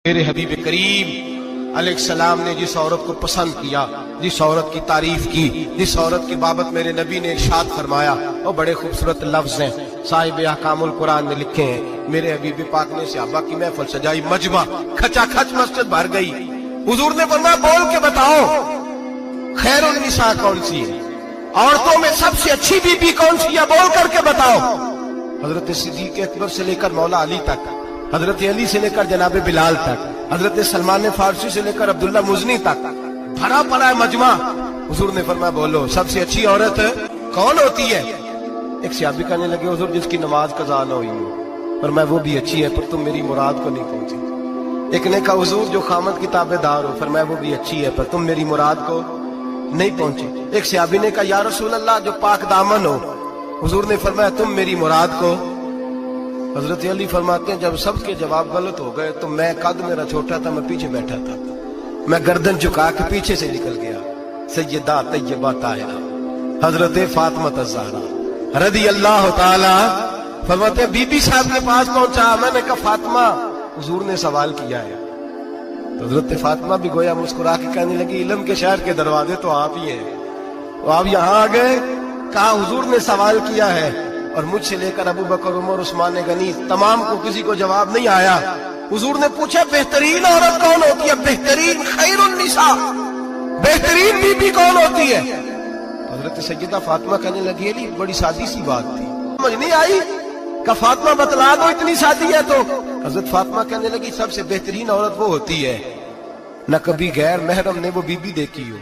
میرے حبیب کریم علیہ السلام نے جس عورت کو پسند کیا، جس عورت کی تعریف کی، جس عورت کی بابت میرے نبی نے ارشاد فرمایا، وہ بڑے خوبصورت لفظ ہیں صاحب احکام القرآن نے لکھے ہیں۔ میرے حبیب پاک نے صحابہ کی محفل سجائی، مجمع کھچا کھچ مسجد بھر گئی۔ حضور نے فرمایا بول کے بتاؤ خیر النساء کون سی ہے، عورتوں میں سب سے اچھی بی بی کون سی ہے، بول کر کے بتاؤ۔ حضرت صدیق اکبر سے لے کر مولا علی تک، حضرت علی سے لے کر جناب بلال تک، حضرت سلمان فارسی سے لے کر عبداللہ مزنی تک بھرا پڑا ہے مجمع۔ حضور نے فرمایا بولو سب سے اچھی عورت کون ہوتی ہے؟ ایک صحابی کہنے لگے حضور جس کی نماز قضا نہ ہوئی ہو، اور میں وہ بھی اچھی ہے پر تم میری مراد کو نہیں پہنچی۔ ایک نے کہا حضور جو خامد کی تابع دار ہو، فرمایا وہ بھی اچھی ہے پر تم میری مراد کو نہیں پہنچی۔ ایک صحابی نے کہا یا رسول اللہ جو پاک دامن ہو، حضور نے فرمایا تم میری مراد کو۔ حضرت علی فرماتے ہیں جب سب کے جواب غلط ہو گئے تو میں قد میرا چھوٹا تھا، میں پیچھے بیٹھا تھا، میں گردن جھکا کے پیچھے سے نکل گیا۔ سیدہ طیبہ طاہرہ حضرت فاطمہ الزہرا رضی اللہ تعالی فرماتے ہیں بی بی صاحب کے پاس پہنچا، میں نے کہا فاطمہ حضور نے سوال کیا ہے۔ تو حضرت فاطمہ بھی گویا مسکرا کے کہنے لگی علم کے شہر کے دروازے تو آپ ہی ہیں، تو آپ یہاں آ گئے۔ کہا حضور نے سوال کیا ہے اور مجھ سے لے کر ابو بکر عمر عثمان غنی تمام کو کسی کو جواب نہیں آیا۔ حضور نے پوچھا بہترین عورت کون ہوتی ہے، بہترین خیر النساء بہترین بی بی کون ہوتی ہے؟ حضرت سیدہ فاطمہ کہنے لگی علی بڑی سادی سی بات تھی، سمجھ نہیں آئی؟ کہ فاطمہ بتلا دو اتنی سادی ہے تو۔ حضرت فاطمہ کہنے لگی سب سے بہترین عورت وہ ہوتی ہے نہ کبھی غیر محرم نے وہ بی بی دیکھی ہو۔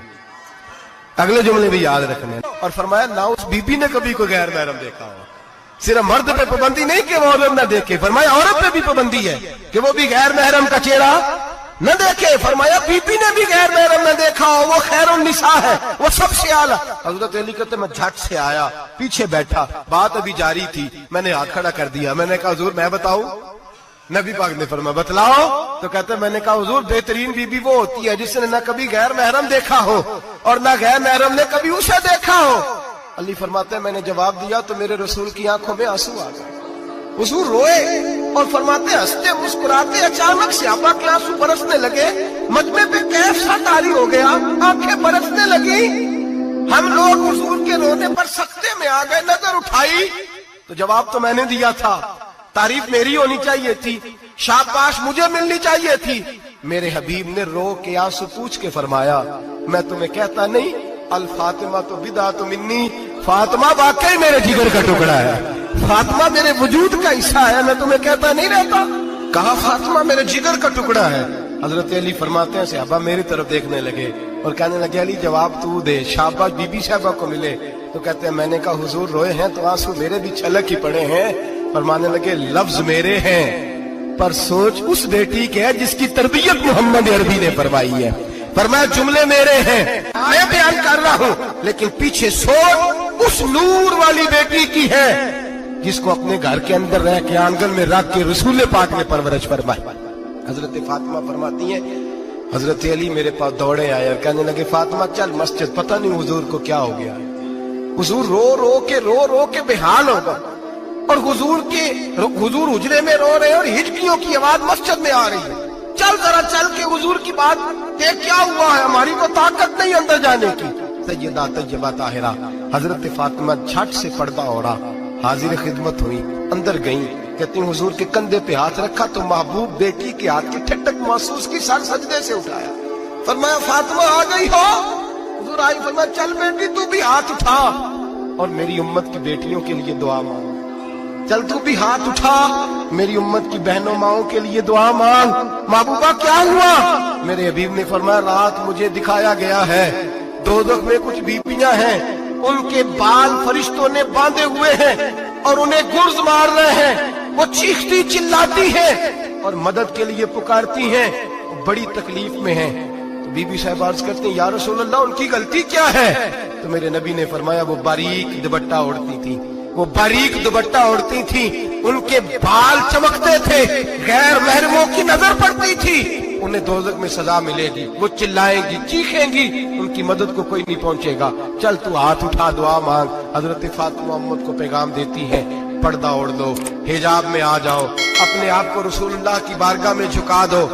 اگلے جملے بھی یاد رکھنے، اور فرمایا نہ اس بی بی نے کبھی کوئی غیر محرم دیکھا ہو۔ صرف مرد پہ پابندی نہیں کہ وہ عورت نہ دیکھے، فرمایا عورت پہ بھی پابندی ہے کہ وہ بھی غیر محرم کا چہرہ نہ دیکھے۔ فرمایا بی بی نے بھی غیر محرم نہ دیکھا ہو، وہ خیر النساء ہے، وہ سب سے اعلیٰ۔ حضرت علی کہتے میں جھٹ سے آیا، پیچھے بیٹھا، بات ابھی جاری تھی، میں نے ہاتھ کھڑا کر دیا، میں نے کہا حضور میں بتاؤں؟ نبی پاک نے فرمایا بتلاؤ۔ تو کہتے میں نے کہا حضور بہترین بی بی وہ ہوتی ہے جس نے نہ کبھی غیر محرم دیکھا ہو اور نہ غیر محرم نے کبھی اسے دیکھا ہو۔ علی فرماتے ہیں میں نے جواب دیا تو میرے رسول کی آنکھوں میں آنسو آ گئے، حضور روئے اور فرماتے ہیں ہنستے مسکراتے اچانک صحابہ کے آنسو برسنے لگے، مجمع پہ کیف سا طاری ہو گیا، آنکھیں برسنے لگی۔ ہم لوگ حضور کے رونے پر سکتے میں آ گئے، نظر اٹھائی تو جواب تو میں نے دیا تھا، تعریف میری ہونی چاہیے تھی، شاباش مجھے ملنی چاہیے تھی۔ میرے حبیب نے رو کے آنسو پوچھ کے فرمایا میں تمہیں کہتا نہیں الفاطمہ تو بدعۃ منی، فاطمہ واقعی میرے جگر کا ٹکڑا ہے، فاطمہ میرے وجود کا حصہ ہے، میں تمہیں کہتا نہیں رہتا؟ کہا فاطمہ میرے جگر کا ٹکڑا ہے۔ حضرت علی فرماتے ہیں صحابہ میری طرف دیکھنے لگے اور کہنے لگے علی جواب تو دے، شاباش بی بی صاحبہ کو ملے۔ تو کہتے ہیں میں نے کہا حضور روئے ہیں تو آنسو میرے بھی چھلک ہی پڑے ہیں۔ فرمانے لگے لفظ میرے ہیں پر سوچ اس بیٹی کے ہے جس کی تربیت محمد عربی نے فرمائی ہے۔ فرمایا جملے میرے ہیں میں بیان کر رہا ہوں لیکن پیچھے سوچ اس نور والی بیٹی کی ہے جس کو اپنے گھر کے اندر رہ کے آنگن میں رکھ کے رسول پاک نے پرورش فرمائی۔ حضرت فاطمہ فرماتی ہیں حضرت علی میرے پاس دوڑے آئے اور کہنے لگے فاطمہ چل مسجد، پتہ نہیں حضور کو کیا ہو گیا۔ حضور رو رو کے بحال ہو گئے اور حضور حجرے میں رو رہے اور ہچکیوں کی آواز مسجد میں آ رہی ہے، چل ذرا چل کے حضور کی بات دیکھ کیا ہوا ہے، ہماری کو طاقت نہیں اندر جانے کی۔ سیدہ طیبہ طاہرہ حضرت فاطمہ جھٹ سے پردہ اوڑا، حاضر خدمت ہوئی، اندر گئیں، کہتی ہیں حضور کے کندھے پہ ہاتھ رکھا تو محبوب بیٹی کے ہاتھ کی ٹھنڈک محسوس کی، سر سجدے سے اٹھایا، فرمایا فاطمہ آ گئی ہو؟ حضور آئی، فرمایا چل بیٹی تو بھی ہاتھ اٹھا اور میری امت کی بیٹیوں کے لیے دعا مانگ، چل تو بھی ہاتھ اٹھا میری امت کی بہنوں ماؤں کے لیے دعا مانگ۔ محبوبہ کیا ہوا؟ میرے حبیب نے فرمایا رات مجھے دکھایا گیا ہے دوزخ میں کچھ بیویاں ہیں، ان کے بال فرشتوں نے باندھے ہوئے ہیں اور انہیں گرز مار رہے ہیں، وہ چیختی چلاتی ہیں اور مدد کے لیے پکارتی ہیں، بڑی تکلیف میں ہیں۔ تو بی بی صاحب عرض کرتے ہیں یا رسول اللہ ان کی غلطی کیا ہے؟ تو میرے نبی نے فرمایا وہ باریک دوپٹہ اوڑھتی تھی، وہ باریک دوپٹہ اوڑھتی تھی، ان کے بال چمکتے تھے، غیر محرموں کی نظر پڑتی تھی، انہیں دوزخ میں سزا ملے گی، وہ چلائیں گی چیخیں گی، ان کی مدد کو کوئی نہیں پہنچے گا، چل تو ہاتھ اٹھا دعا مانگ۔ حضرت فاطمہ امت کو پیغام دیتی ہے پردہ اوڑھ دو، حجاب میں آ جاؤ، اپنے آپ کو رسول اللہ کی بارگاہ میں جھکا دو۔